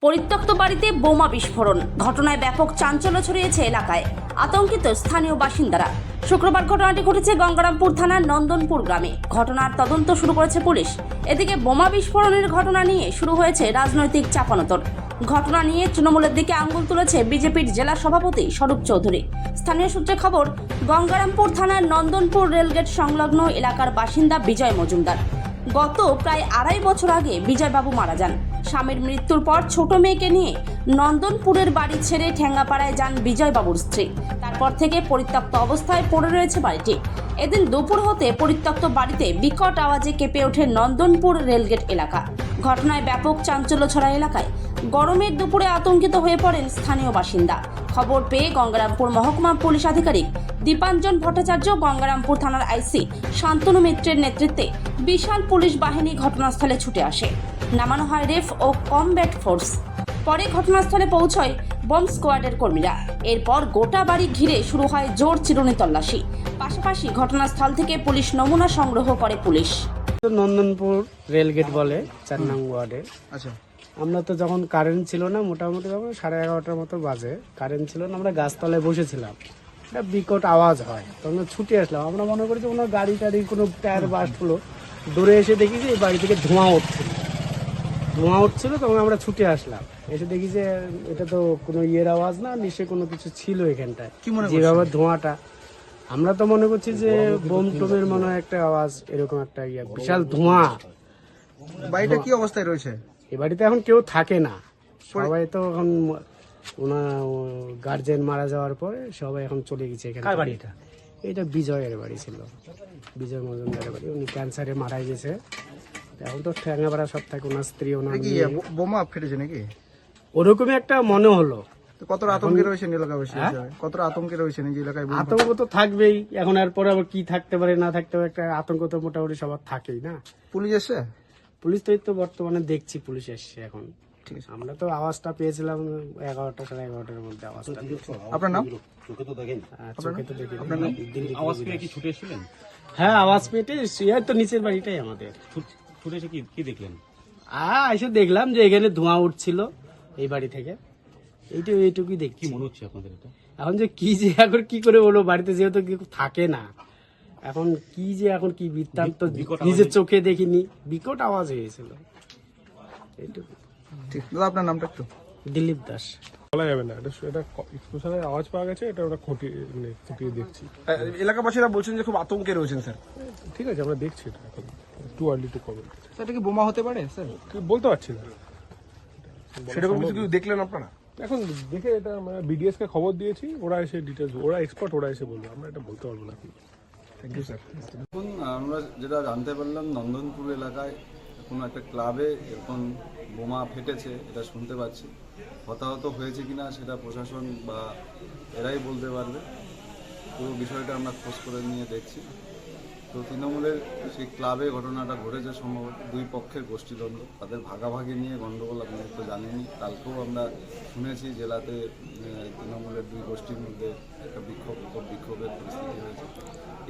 পরিত্যক্ত বাড়িতে বোমা বিস্ফোরণ ঘটনায় ব্যাপক চাঞ্চল্য ছড়িয়েছে এলাকায়। আতঙ্কিত স্থানীয় বাসিন্দারা। শুক্রবার ঘটনাটি ঘটেছে গঙ্গারামপুর থানার নন্দনপুর গ্রামে। ঘটনার তদন্ত শুরু করেছে পুলিশ। এদিকে বোমা বিস্ফোরণের ঘটনা নিয়ে শুরু হয়েছে রাজনৈতিক চাপানোতর। ঘটনা নিয়ে তৃণমূলের দিকে আঙুল তুলেছে বিজেপির জেলা সভাপতি স্বরূপ চৌধুরী। স্থানীয় সূত্রে খবর, গঙ্গারামপুর থানার নন্দনপুর রেলগেট সংলগ্ন এলাকার বাসিন্দা বিজয় মজুমদার। গত প্রায় 2.5 বছর আগে বিজয়বাবু মারা যান। স্বামীর মৃত্যুর পর ছোট মেয়েকে নিয়ে নন্দনপুরের বাড়ি ছেড়ে ঠেঙ্গাপাড়ায় যান বিজয়বাবুর স্ত্রী। তারপর থেকে পরিত্যক্ত অবস্থায় পড়ে রয়েছে বাড়িটি। এদিন দুপুর হতে পরিত্যক্ত বাড়িতে বিকট আওয়াজে কেঁপে ওঠে নন্দনপুর রেলগেট এলাকা। ঘটনায় ব্যাপক চাঞ্চল্য ছড়ায় এলাকায়। গরমের দুপুরে আতঙ্কিত হয়ে পড়েন স্থানীয় বাসিন্দা। খবর পেয়ে গঙ্গারামপুর মহকুমা পুলিশ আধিকারিক দীপাঞ্জন ভট্টাচার্য, গঙ্গারামপুর থানার আইসি শান্তনু মিত্রের নেতৃত্বে বিশাল পুলিশ বাহিনী ঘটনাস্থলে ছুটে আসে। নামানো হয় রেফ ও কমব্যাট ফোর্স। পরে ঘটনাস্থলে পৌঁছয় বম্ব স্কোয়াডের কর্মীরা। এরপর গোটা বাড়ি ঘিরে শুরু হয় জোর চিরুনি তল্লাশি। পাশাপাশি ঘটনাস্থল থেকে পুলিশ নমুনা সংগ্রহ করে পুলিশ। নন্দনপুর রেলগেট বলে 4 নং ওয়ার্ডে। আচ্ছা, আমরা তো যখন কারেন্ট ছিল না, মোটামুটি যখন 11:30টার মতো বাজে, কারেন্ট ছিল না, আমরা গাছতলায় বসেছিলাম। একটা বিকট আওয়াজ হয়, তখন ছুটে আসলাম। আমরা মনে করি যে কোনো গাড়ি টাড়ি কোনো টায়ার বাস্ট হলো। দূরে এসে দেখি যে এই বাড়ি থেকে ধোঁয়া উঠছিল, তখন আমরা ছুটে আসলাম। এসে দেখি যে এটা তো কোনো ইয়ের আওয়াজ না, নিশ্চয়ই কোনো কিছু ছিল এখানটায়। যেভাবে ধোঁয়াটা, আমরা তো মনে করছি যে বোম টোমের মনে হয় একটা আওয়াজ, এরকম একটা ইয়ে, বিশাল ধোঁয়া। বাড়িটা কি অবস্থায় রয়েছে? এ বাড়িতে এখন কেউ থাকে না, সবাই তো এখন ওনার গার্জেন মারা যাওয়ার পরে সবাই এখন চলে গেছে এখানে। কার বাড়ি এটা? এটা বিজয়ের বাড়ি ছিল, বিজয় মজুমদারের বাড়ি। উনি ক্যান্সারে মারা গেছে। এখন তো ঠ্যাঙ্গাপাড়া সব থাকে, ওনার স্ত্রী, ওনার কি বোমা ফেটেছে নাকি? ওরকমই একটা মনে হলো। তো কতটা আতঙ্কে রয়েছেন এলাকাবাসী? কতটা আতঙ্কে রয়েছেন এই এলাকায়? আতঙ্ক তো থাকবেই। এখন এরপরে আবার কি থাকতে পারে না থাকতে পারে, একটা আতঙ্ক তো মোটামুটি সবার থাকেই না। পুলিশ এসে? পুলিশ তো এই তো বর্তমানে দেখছি পুলিশ এসছে এখন। ঠিক আছে, আমরা তো আওয়াজটা পেয়েছিলাম 11টা সাড়ে 11টার মধ্যে আওয়াজটা। আপনার নাম? চোখে তো দেখিনি। আওয়াজ পেয়ে কি ছুটে এসেছিলেন? হ্যাঁ, আওয়াজ পেটে তো নিচের বাড়িটাই আমাদের। ছুটে এসে কি দেখলেন? এসে দেখলাম যে এখানে ধোঁয়া উঠছিল এই বাড়ি থেকে। এইটুকুই কি দেখছি। মনে হচ্ছে আপনাদের এটা? এখন যে কি যে এখন কি করে বলবো, বাড়িতে যেহেতু কেউ থাকে না, এখন কি যে এখন কি বৃত্তান্ত নিজের চোখে দেখিনি। বিকট আওয়াজ হয়েছিল, এইটুকু। ঠিক, দাদা আপনার নামটা একটু? দিলীপ দাস। বলা যাবে না, এটা এক্সপ্লোশনের আওয়াজ পাওয়া গেছে, এটা ওরা খুঁটিয়ে দেখছি। এলাকাবাসীরা বলছেন যে খুব আতঙ্কে রয়েছেন স্যার। ঠিক আছে, আমরা দেখছি এটা, এখন too early two comment. Sir, এটা কি বোমা হতে পারে স্যার? বলতে পারছি না সেরকম কিছু দেখলেন আপনারা? এখন দেখে এটা মানে বিডিএস কে খবর দিয়েছি, ওরা এসে ডিটেলস, ওরা এক্সপার্ট, ওরা এসে বলবে, আমরা এটা বলতে পারবো না। Thank you sir. এখন আমরা যেটা জানতে পারলাম, নন্দনপুর এলাকায় কোনো একটা ক্লাবে এরকম বোমা ফেটেছে, এটা শুনতে পাচ্ছি। হতাহত হয়েছে কিনা সেটা প্রশাসন বা এরাই বলতে পারবে। পুরো বিষয়টা আমরা খোঁজ করে নিয়ে দেখছি। তো তৃণমূলের সেই ক্লাবে ঘটনাটা ঘটেছে, সম্ভবত দুই পক্ষের গোষ্ঠীদ্বন্দ্ব, তাদের ভাগাভাগি নিয়ে গণ্ডগোল। আপনাদের তো জানেনই, কালকেও আমরা শুনেছি জেলাতে তৃণমূলের দুই গোষ্ঠীর মধ্যে একটা বিক্ষোভের পরিস্থিতি হয়েছে।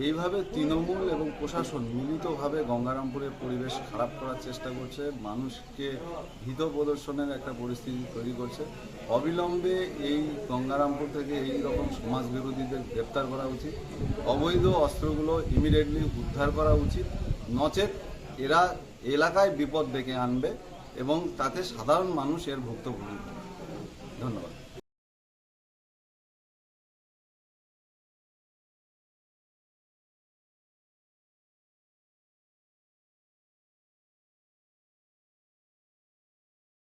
এইভাবে তৃণমূল এবং প্রশাসন মিলিতভাবে গঙ্গারামপুরের পরিবেশ খারাপ করার চেষ্টা করছে, মানুষকে ভীত প্রদর্শনের একটা পরিস্থিতি তৈরি করছে। অবিলম্বে এই গঙ্গারামপুর থেকে এই রকম সমাজ বিরোধীদের গ্রেপ্তার করা উচিত। অবৈধ অস্ত্রগুলো ইমিডিয়েটলি উদ্ধার করা উচিত, নচেত এরা এলাকায় বিপদ ডেকে আনবে এবং তাতে সাধারণ মানুষ এর ভুক্তভোগী হবে। ধন্যবাদ।